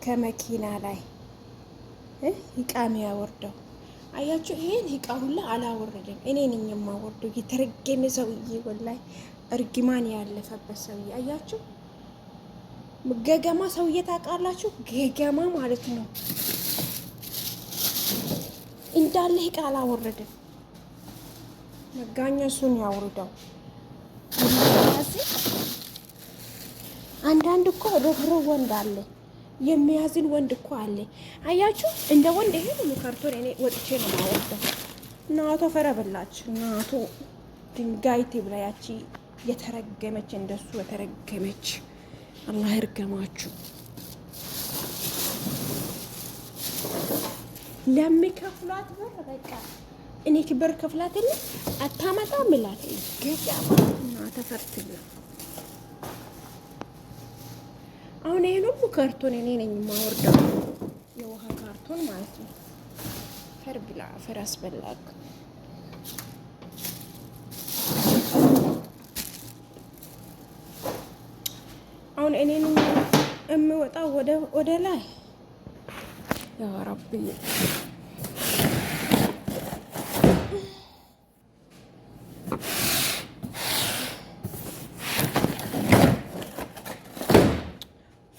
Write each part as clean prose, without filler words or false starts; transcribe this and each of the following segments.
ከመኪና ላይ እቃም ያወርደው። አያችሁ ይሄን እቃ ሁላ አላወረደም። እኔ ነኝ የማወርደው። የተረገመ ሰውዬ ወላሂ እርግማን ያለፈበት ሰውዬ። አያችሁ ገገማ ሰውዬ ታውቃላችሁ? ገገማ ማለት ነው። እንዳለ እቃ አላወረደም። መጋኛ እሱን ያውርደው። አንዳንድ እኮ ርህሩህ ወንድ አለ፣ የሚያዝን ወንድ እኮ አለ። አያችሁ እንደ ወንድ ይሄ ሁሉ ካርቶን እኔ ወጥቼ ነው የማወርደው። እናቶ ፈረበላች፣ እናቶ ድንጋይ ትብላ። ያቺ የተረገመች እንደሱ የተረገመች አላህ ይርገማችሁ። ለሚከፍሏት ብር በቃ እኔ ክብር ከፍላት እንዴ አታመጣም ብላት ገጃማ እና ተፈርትል። አሁን ይሄን ሁሉ ካርቶን እኔ ነኝ የማወርደው፣ የውሃ ካርቶን ማለት ነው። ፈርብላ ፈራስ በላክ አሁን እኔ ነኝ የምወጣው ወደ ላይ። ያ ረቢ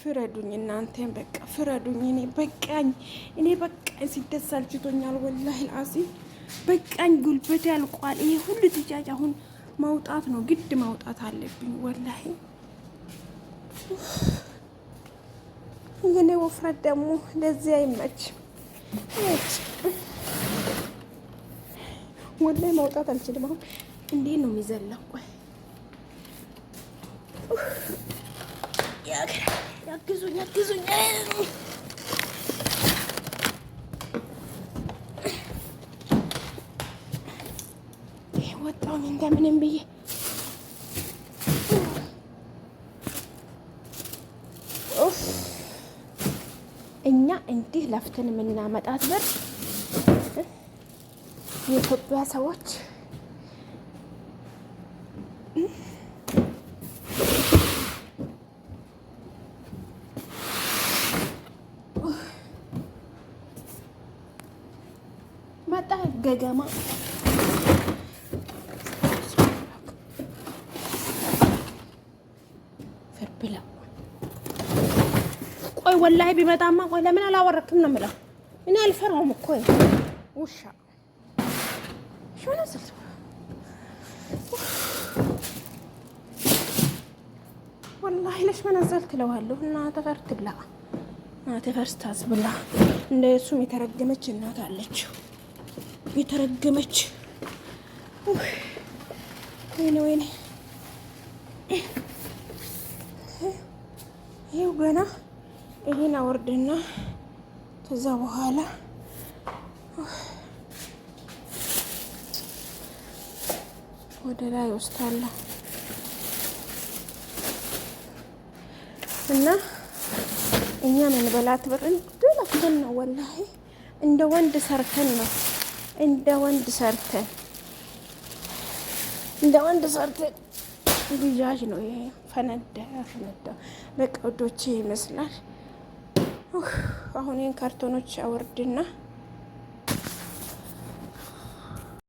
ፍረዱኝ እናንተም በቃ ፍረዱኝ። እኔ በቃኝ። ሲደስ አልችቶኛል ወላሂ አልዓዚም በቃኝ። ጉልበቴ ያልቋል። ይሄ ሁሉ ትጃጅ አሁን ማውጣት ነው፣ ግድ ማውጣት አለብኝ ወላሂ። የኔ ወፍረት ደግሞ ለዚህ አይመችም። ወላሂ ማውጣት አልችልም። አሁን እንዴት ነው የሚዘለው? ቆይ ያግዙኝ። ይሄ ወጣውን እንደምንም ብዬ እኛ እንዲህ ለፍተን የምናመጣት ብር የኢትዮጵያ ሰዎች መጣ ገገማ ፍርብላ። ቆይ ወላሂ ቢመጣማ ቆይ ለምን አላወረክም ነው የምለው። እኔ አልፈራውም እኮ ውሻ ሾነሰል ወላሂ ለሽ መነዘል ትለዋለሁ እና ተፈርት ብላ ተፈርስታስ ብላ። እንደሱም የተረገመች እናት አለችው። የተረገመች ወይኔ ይኸው ገና ይሄን አወርድና ከዛ በኋላ ወደ ላይ ወስታለሁ እና እኛ ምን በላት ብር እንደለፍተን ነው ወላሂ እንደ ወንድ ሰርተን ነው እንደ ወንድ ሰርተን ግዣዥ ነው ይሄ። ፈነዳ በቃ ወዶቼ ይመስላል። አሁን ይሄን ካርቶኖች አወርድና